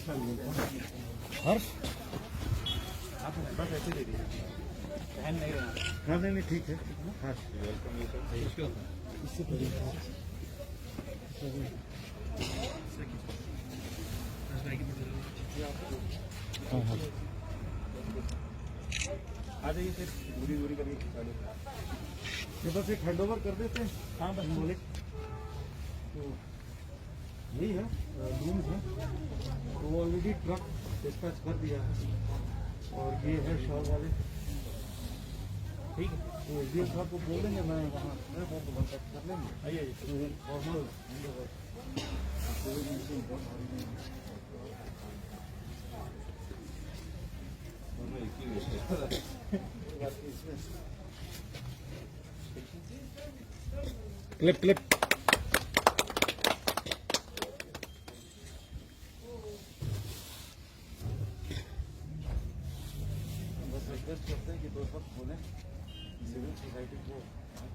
हर्ष बस ऐसे दे दीजिए, पहन नहीं रहा। हाँ नहीं ठीक है। हर्ष इससे हाँ हाँ आ जाइए फिर दूरी दूरी करके खिंचा लो। ये बस एक हैंड ओवर कर देते हैं। हाँ बस मलिक तो यही है रूम्स है, तो ऑलरेडी ट्रक डिस्पैच कर दिया है और ये है शॉल वाले। ठीक है, तो एसडीएम साहब को बोल देंगे, मैं वहाँ कॉन्टैक्ट कर लेंगे। आइए आइए। फॉर्मल क्लिप क्लिप बस रिक्वेस्ट करते हैं कि दो वक्त बोलें सिविल सोसाइटी को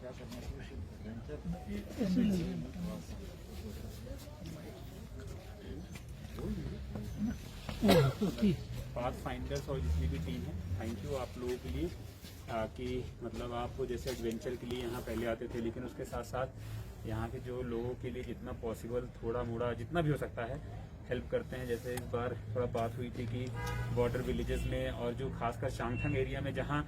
क्या करना चाहिए। पाथ फाइंडर्स और जितनी भी टीम है, थैंक यू आप लोगों के लिए कि मतलब आप जैसे एडवेंचर के लिए यहाँ पहले आते थे, लेकिन उसके साथ साथ यहाँ के जो लोगों के लिए जितना पॉसिबल थोड़ा मोड़ा जितना भी हो सकता है हेल्प करते हैं। जैसे इस बार थोड़ा बात हुई थी कि बॉर्डर विलेजेस में और जो खासकर चांगथंग एरिया में जहाँ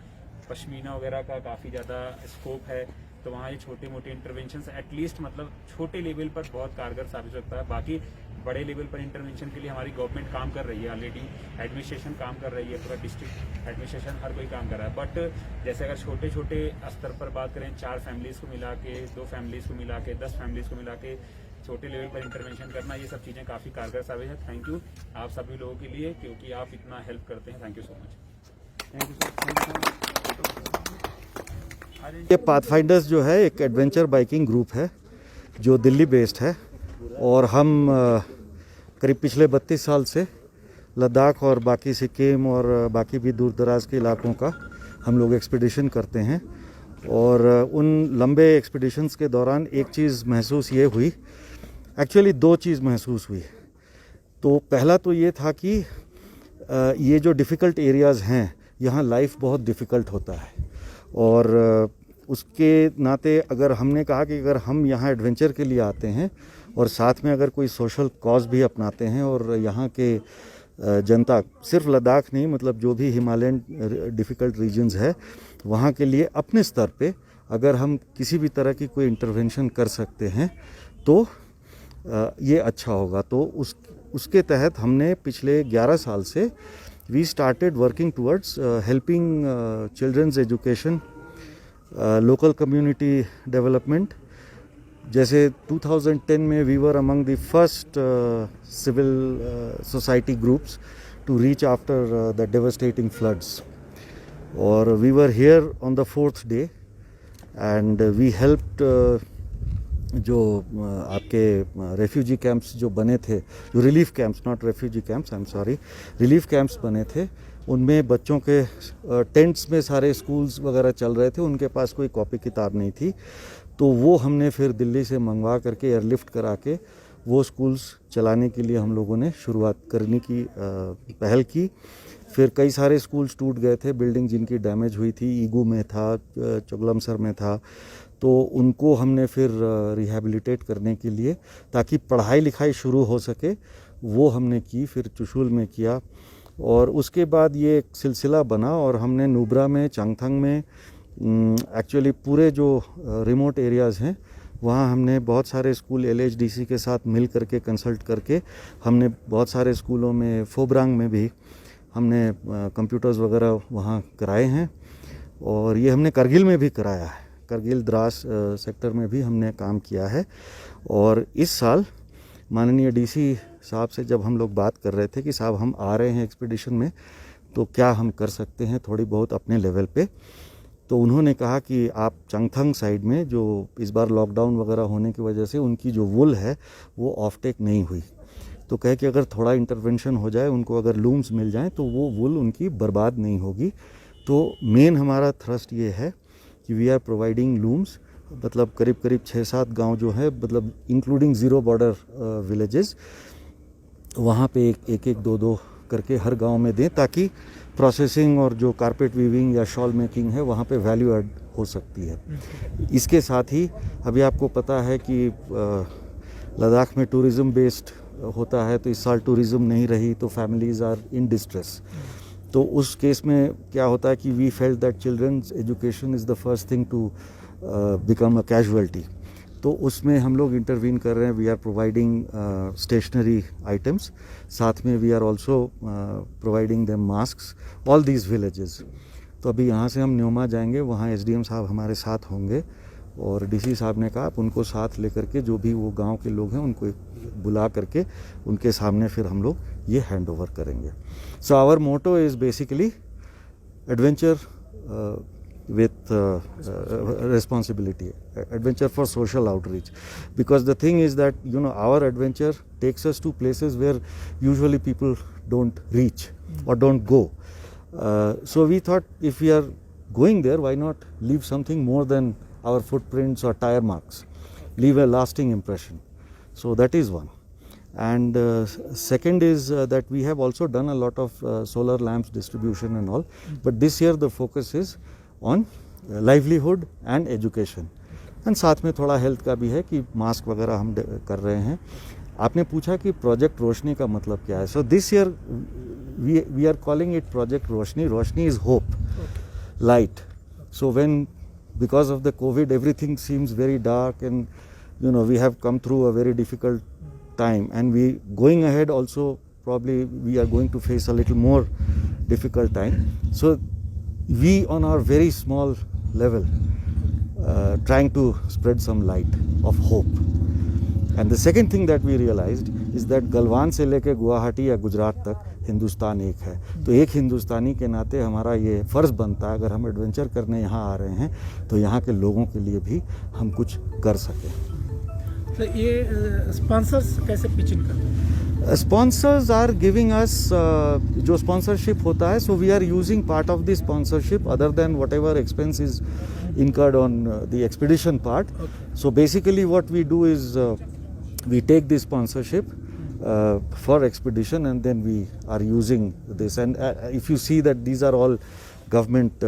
पश्मीना वगैरह का काफ़ी ज़्यादा स्कोप है, तो वहाँ ये छोटे मोटे इंटरवेंशंस एटलीस्ट मतलब छोटे लेवल पर बहुत कारगर साबित हो सकता है। बाकी बड़े लेवल पर इंटरवेंशन के लिए हमारी गवर्नमेंट काम कर रही है, ऑलरेडी एडमिनिस्ट्रेशन काम कर रही है, पूरा डिस्ट्रिक्ट एडमिनिस्ट्रेशन हर कोई काम कर रहा है। बट जैसे अगर छोटे छोटे स्तर पर बात करें, 4 फैमिलीज़ को मिला के, 2 फैमिलीज़ को मिला के, 10 फैमिलीज़ को मिला के छोटे लेवल पर इंटरवेंशन करना, ये सब चीज़ें काफ़ी कारगर साबित है। थैंक यू आप सभी लोगों के लिए, क्योंकि आप इतना हेल्प करते हैं। Thank you so much. ये पाथफाइंडर्स जो है एक एडवेंचर बाइकिंग ग्रुप है जो दिल्ली बेस्ड है, और हम करीब पिछले 32 साल से लद्दाख और बाकी सिक्किम और बाकी भी दूर दराज के इलाकों का हम लोग एक्सपीडिशन करते हैं। और उन लंबे एक्सपीडिशंस के दौरान एक चीज़ महसूस ये हुई, एक्चुअली 2 चीज़ महसूस हुई। तो पहला तो ये था कि ये जो डिफ़िकल्ट एरियाज़ हैं यहाँ लाइफ बहुत डिफ़िकल्ट होता है, और उसके नाते अगर हमने कहा कि अगर हम यहाँ एडवेंचर के लिए आते हैं और साथ में अगर कोई सोशल कॉज भी अपनाते हैं, और यहाँ के जनता सिर्फ लद्दाख नहीं मतलब जो भी हिमालयन डिफ़िकल्ट रीजन्स है वहाँ के लिए अपने स्तर पे अगर हम किसी भी तरह की कोई इंटरवेंशन कर सकते हैं तो ये अच्छा होगा। तो उसके तहत हमने पिछले 11 साल से we started working towards helping children's education, local community development. जैसे 2010 में we were among the first civil society groups to reach after the devastating floods, और we were here on the 4th day and we helped जो आपके refugee camps जो बने थे, जो relief camps, not refugee camps, I am sorry, relief camps बने थे, उनमें बच्चों के टेंट्स में सारे स्कूल्स वगैरह चल रहे थे, उनके पास कोई कॉपी किताब नहीं थी, तो वो हमने फिर दिल्ली से मंगवा करके एयरलिफ्ट करा के वो स्कूल्स चलाने के लिए हम लोगों ने शुरुआत करने की पहल की। फिर कई सारे स्कूल्स टूट गए थे, बिल्डिंग जिनकी डैमेज हुई थी, ईगू में था, चुगलमसर में था, तो उनको हमने फिर रिहैबिलिटेट करने के लिए ताकि पढ़ाई लिखाई शुरू हो सके वो हमने की। फिर चुशुल में किया, और उसके बाद ये एक सिलसिला बना, और हमने नुब्रा में, चांगथंग में, एक्चुअली पूरे जो रिमोट एरियाज़ हैं वहाँ हमने बहुत सारे स्कूल LHDC के साथ मिल करके कंसल्ट करके हमने बहुत सारे स्कूलों में, फोब्रांग में भी हमने कंप्यूटर्स वगैरह वहाँ कराए हैं, और ये हमने करगिल में भी कराया है, करगिल द्रास सेक्टर में भी हमने काम किया है। और इस साल माननीय DC साहब से जब हम लोग बात कर रहे थे कि साहब हम आ रहे हैं एक्सपीडिशन में, तो क्या हम कर सकते हैं थोड़ी बहुत अपने लेवल पे, तो उन्होंने कहा कि आप चांगथंग साइड में जो इस बार लॉकडाउन वगैरह होने की वजह से उनकी जो वुल है वो ऑफ टेक नहीं हुई, तो कहे कि अगर थोड़ा इंटरवेंशन हो जाए, उनको अगर लूम्स मिल जाएं तो वो वुल उनकी बर्बाद नहीं होगी। तो मेन हमारा थ्रस्ट ये है कि वी आर प्रोवाइडिंग लूम्स, मतलब करीब करीब 6-7 गांव जो है, मतलब इंक्लूडिंग 0 बॉर्डर विलेजेस, वहाँ पे एक एक दो दो करके हर गांव में दें, ताकि प्रोसेसिंग और जो कारपेट वीविंग या शॉल मेकिंग है वहाँ पे वैल्यू ऐड हो सकती है। इसके साथ ही अभी आपको पता है कि लद्दाख में टूरिज़्म बेस्ड होता है, तो इस साल टूरिज़्म नहीं रही, तो फैमिलीज़ आर इन डिस्ट्रेस। तो उस केस में क्या होता है कि we felt that children's education is the first thing to become a casualty. तो उसमें हम लोग इंटरवीन कर रहे हैं। We are providing stationery items, साथ में we are also providing them masks all these villages. तो अभी यहाँ से हम न्योमा जाएंगे, वहाँ एसडीएम साहब हमारे साथ होंगे और डीसी साहब ने कहा आप उनको साथ लेकर के जो भी वो गांव के लोग हैं उनको बुला करके उनके सामने फिर हम लोग ये हैंड ओवर करेंगे। So our motto is basically adventure with responsibility, adventure for social outreach, because the thing is that our adventure takes us to places where usually people don't reach or don't go. So we thought if we are going there, why not leave something more than our footprints or tire marks, leave a lasting impression. So that is one. And second is that we have also done a lot of solar lamps distribution and all, but this year the focus is on livelihood and education, and साथ में थोड़ा health का भी है कि mask वगैरह हम कर रहे हैं। आपने पूछा कि प्रोजेक्ट रोशनी का मतलब क्या है। So this year we are calling it project Roshni. Roshni is hope, light. So when because of the covid everything seems very dark and we have come through a very difficult time and we going ahead also probably we are going to face a little more difficult time. So we on our very small level trying to spread some light of hope. And the second thing that we realized is that Galwan से लेके गुवाहाटी या गुजरात तक हिंदुस्तान एक है। तो एक हिंदुस्तानी के नाते हमारा ये फ़र्ज़ बनता है अगर हम एडवेंचर करने यहाँ आ रहे हैं तो यहाँ के लोगों के लिए भी हम कुछ कर सकें। तो ये स्पॉन्सर्स कैसे पिचिंग करते हैं? स्पॉन्सर्स आर गिविंग अस जो स्पॉन्सरशिप होता है, so we are using part of the sponsorship other than whatever expense is incurred on the expedition part. Okay. So basically what we do is we take the sponsorship for expedition and then we are using this, and if you see that these are all government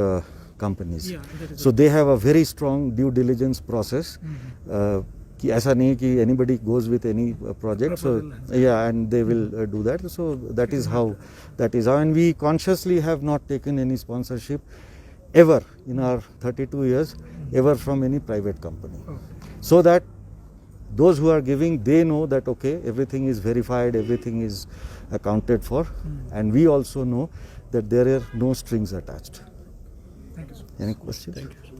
companies, so they have a very strong due diligence process. कि ऐसा नहीं कि anybody goes with any project, so yeah, and they will do that. So that is how and we consciously have not taken any sponsorship ever in our 32 years ever from any private company, so that those who are giving, they know that okay, everything is verified, everything is accounted for, and we also know that there are no strings attached. Thank you so much. Any questions? Thank you.